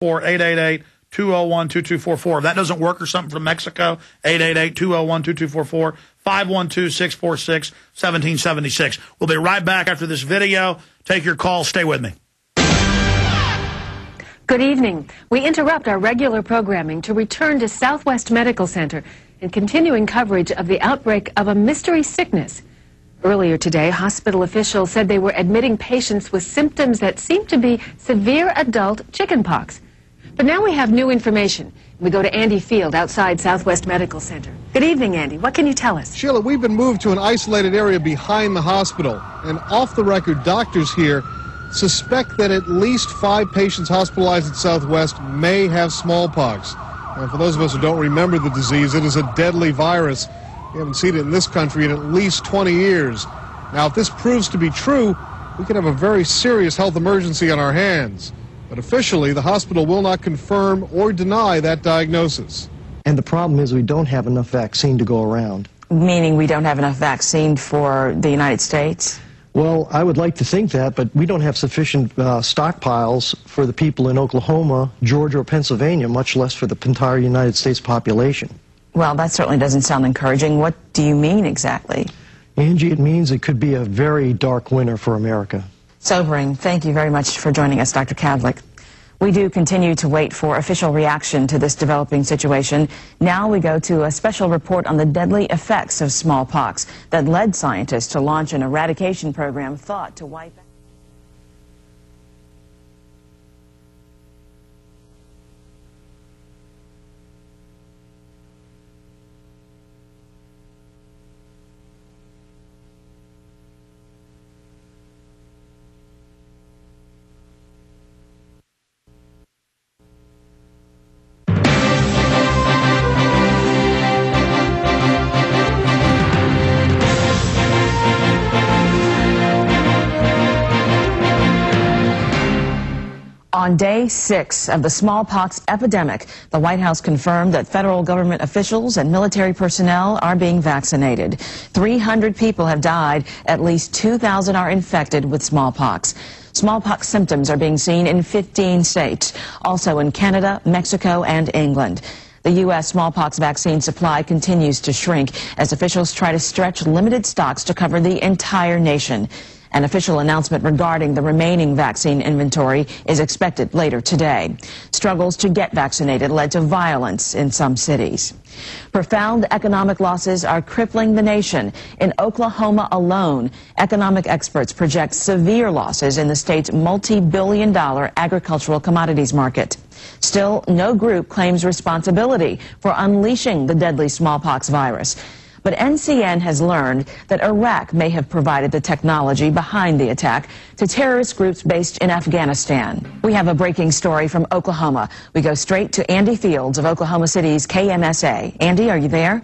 or 888-201-2244. If that doesn't work or something from Mexico, 888-201-2244, 512-646-1776. We'll be right back after this video. Take your call. Stay with me. Good evening. We interrupt our regular programming to return to Southwest Medical Center and continuing coverage of the outbreak of a mystery sickness. Earlier today, hospital officials said they were admitting patients with symptoms that seem to be severe adult chickenpox. But now we have new information. We go to Andy Field outside Southwest Medical Center. Good evening, Andy. What can you tell us? Sheila, we've been moved to an isolated area behind the hospital. And off the record, doctors here suspect that at least 5 patients hospitalized at Southwest may have smallpox. Now, for those of us who don't remember the disease, it is a deadly virus. We haven't seen it in this country in at least 20 years. Now, if this proves to be true, we could have a very serious health emergency on our hands. But officially, the hospital will not confirm or deny that diagnosis. And the problem is we don't have enough vaccine to go around. Meaning we don't have enough vaccine for the United States? Well, I would like to think that, but we don't have sufficient stockpiles for the people in Oklahoma, Georgia, or Pennsylvania, much less for the entire United States population. Well, that certainly doesn't sound encouraging. What do you mean exactly? Angie, it means it could be a very dark winter for America. Sobering. Thank you very much for joining us, Dr. Kadlec. We do continue to wait for official reaction to this developing situation. Now we go to a special report on the deadly effects of smallpox that led scientists to launch an eradication program thought to wipe out. On day 6 of the smallpox epidemic, the White House confirmed that federal government officials and military personnel are being vaccinated. 300 people have died. At least 2,000 are infected with smallpox. Smallpox symptoms are being seen in 15 states, also in Canada, Mexico, and England. The U.S. smallpox vaccine supply continues to shrink as officials try to stretch limited stocks to cover the entire nation. An official announcement regarding the remaining vaccine inventory is expected later today. Struggles to get vaccinated led to violence in some cities. Profound economic losses are crippling the nation. In Oklahoma alone, economic experts project severe losses in the state's multi-billion-dollar agricultural commodities market. Still, no group claims responsibility for unleashing the deadly smallpox virus. But NCN has learned that Iraq may have provided the technology behind the attack to terrorist groups based in Afghanistan. We have a breaking story from Oklahoma. We go straight to Andy Fields of Oklahoma City's KMSA. Andy, are you there?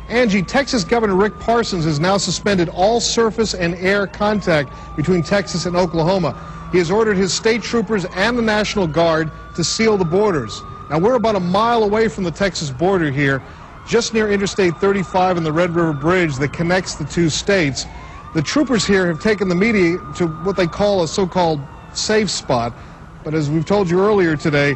Angie, Texas Governor Rick Parsons has now suspended all surface and air contact between Texas and Oklahoma. He has ordered his state troopers and the National Guard to seal the borders. Now, we're about a mile away from the Texas border here, just near Interstate 35 and the Red River Bridge that connects the two states. The troopers here have taken the media to what they call a so-called safe spot. But as we've told you earlier today,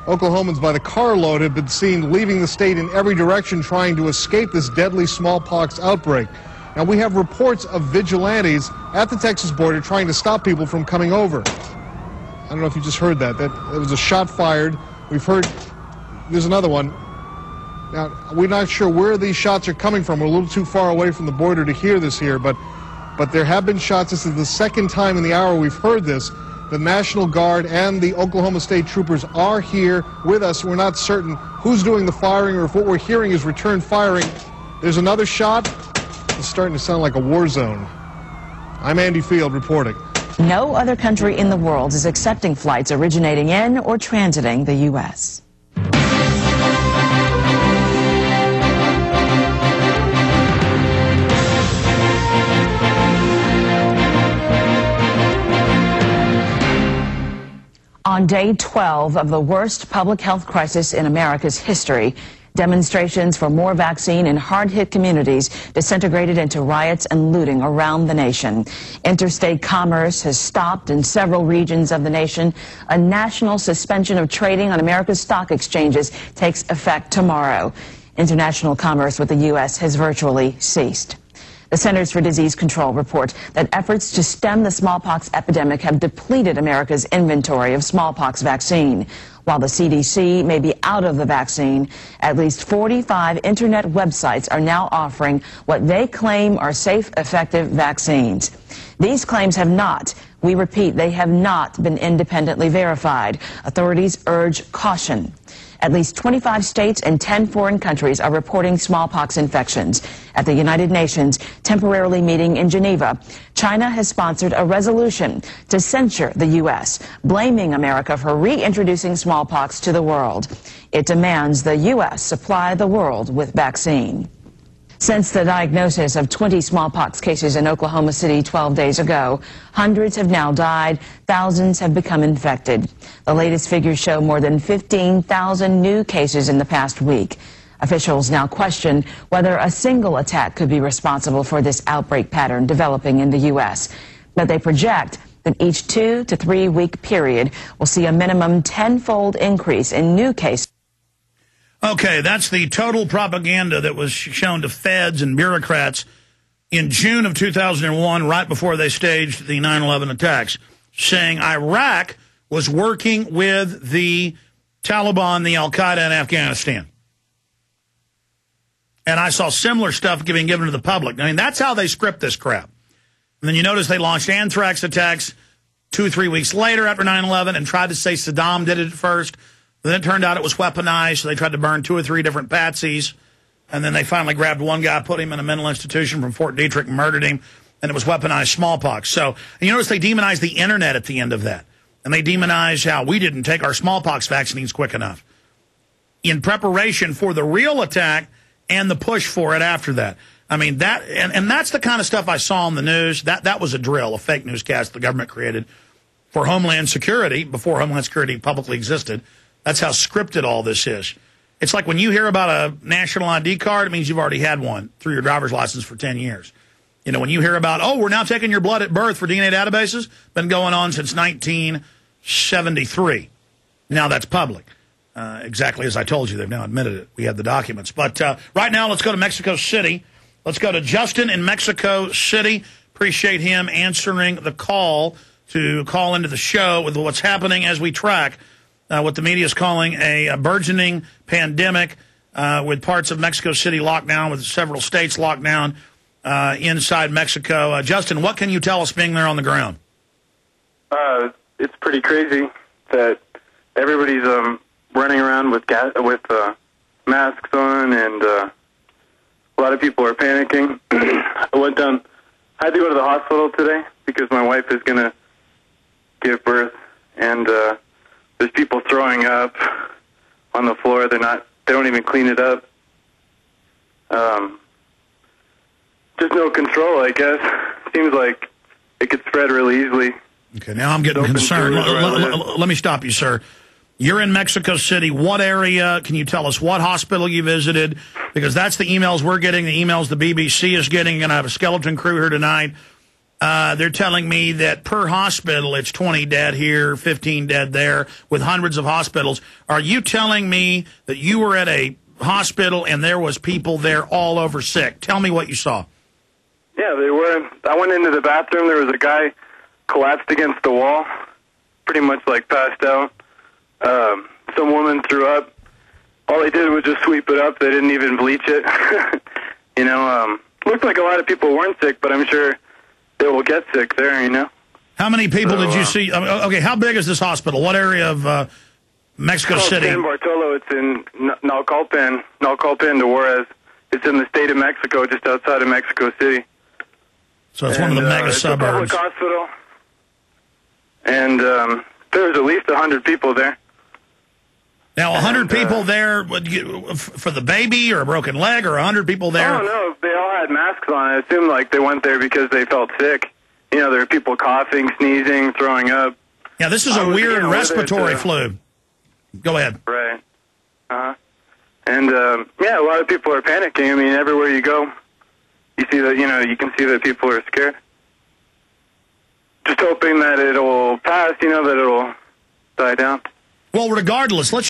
Oklahomans by the carload have been seen leaving the state in every direction trying to escape this deadly smallpox outbreak. Now, we have reports of vigilantes at the Texas border trying to stop people from coming over. I don't know if you just heard that. There was a shot fired. We've heard there's another one. Now, we're not sure where these shots are coming from. We're a little too far away from the border to hear this here, but there have been shots. This is the second time in the hour we've heard this. The National Guard and the Oklahoma State Troopers are here with us. We're not certain who's doing the firing or if what we're hearing is return firing. There's another shot. It's starting to sound like a war zone. I'm Andy Field reporting. No other country in the world is accepting flights originating in or transiting the U.S. On day 12 of the worst public health crisis in America's history, Demonstrations for more vaccine in hard-hit communities disintegrated into riots and looting around the nation. Interstate commerce has stopped in several regions of the nation. A national suspension of trading on America's stock exchanges takes effect tomorrow. International commerce with the U.S. has virtually ceased. The Centers for Disease Control report that efforts to stem the smallpox epidemic have depleted America's inventory of smallpox vaccine. While the CDC may be out of the vaccine, at least 45 internet websites are now offering what they claim are safe, effective vaccines. These claims have not, we repeat, they have not been independently verified. Authorities urge caution. At least 25 states and 10 foreign countries are reporting smallpox infections. At the United Nations temporarily meeting in Geneva, China has sponsored a resolution to censure the U.S., blaming America for reintroducing smallpox to the world. It demands the U.S. supply the world with vaccine. Since the diagnosis of 20 smallpox cases in Oklahoma City 12 days ago, hundreds have now died, thousands have become infected. The latest figures show more than 15,000 new cases in the past week. Officials now question whether a single attack could be responsible for this outbreak pattern developing in the U.S. But they project that each 2 to 3 week period will see a minimum 10-fold increase in new cases. Okay, that's the total propaganda that was shown to feds and bureaucrats in June of 2001, right before they staged the 9/11 attacks, saying Iraq was working with the Taliban, the Al-Qaeda in Afghanistan. And I saw similar stuff being given to the public. I mean, that's how they script this crap. And then you notice they launched anthrax attacks 2 or 3 weeks later after 9/11 and tried to say Saddam did it first. Then it turned out it was weaponized, so they tried to burn 2 or 3 different patsies. And then they finally grabbed one guy, put him in a mental institution from Fort Detrick, and murdered him, and it was weaponized smallpox. So, and you notice they demonized the internet at the end of that. And they demonized how we didn't take our smallpox vaccines quick enough in preparation for the real attack and the push for it after that. I mean, that, and that's the kind of stuff I saw on the news. That was a drill, a fake newscast the government created for Homeland Security before Homeland Security publicly existed. That's how scripted all this is. It's like when you hear about a national ID card, it means you've already had one through your driver's license for 10 years. You know, when you hear about, oh, we're now taking your blood at birth for DNA databases, been going on since 1973. Now that's public. Exactly as I told you, they've now admitted it. We have the documents. But right now, let's go to Mexico City. Let's go to Justin in Mexico City. Appreciate him answering the call to call into the show with what's happening as we track what the media is calling a burgeoning pandemic with parts of Mexico City locked down, with several states locked down inside Mexico. Justin, what can you tell us being there on the ground? It's pretty crazy that everybody's running around with masks on, and a lot of people are panicking. I had to go to the hospital today because my wife is going to give birth, and there's people throwing up on the floor. They don't even clean it up. Just no control, I guess. Seems like it could spread really easily. Okay, now I'm getting concerned. Let me stop you, sir. You're in Mexico City. What area? Can you tell us what hospital you visited? Because that's the emails we're getting, the emails the BBC is getting. And I have a skeleton crew here tonight. They're telling me that per hospital, it's 20 dead here, 15 dead there, with hundreds of hospitals. Are you telling me that you were at a hospital and there was people there all over sick? Tell me what you saw. Yeah, they were. I went into the bathroom. There was a guy collapsed against the wall, pretty much like passed out. Some woman threw up. All they did was just sweep it up. They didn't even bleach it. Looked like a lot of people weren't sick, but I'm sure they will get sick there, you know. How many people did you see? Okay, how big is this hospital? What area of Mexico City? San Bartolo. It's in Naucalpan de Juarez. It's in the state of Mexico, just outside of Mexico City. So it's one of the mega suburbs. It's a public hospital. And there's at least 100 people there. Now, 100 people there for the baby or a broken leg, or 100 people there? Oh, no, they all had masks on. I assume like they went there because they felt sick. You know, there were people coughing, sneezing, throwing up. Yeah, this is a weird respiratory flu. Go ahead. Right. And yeah, a lot of people are panicking. I mean, everywhere you go, you see that, you can see that people are scared. Just hoping that it'll pass, that it'll die down. Well, regardless, let's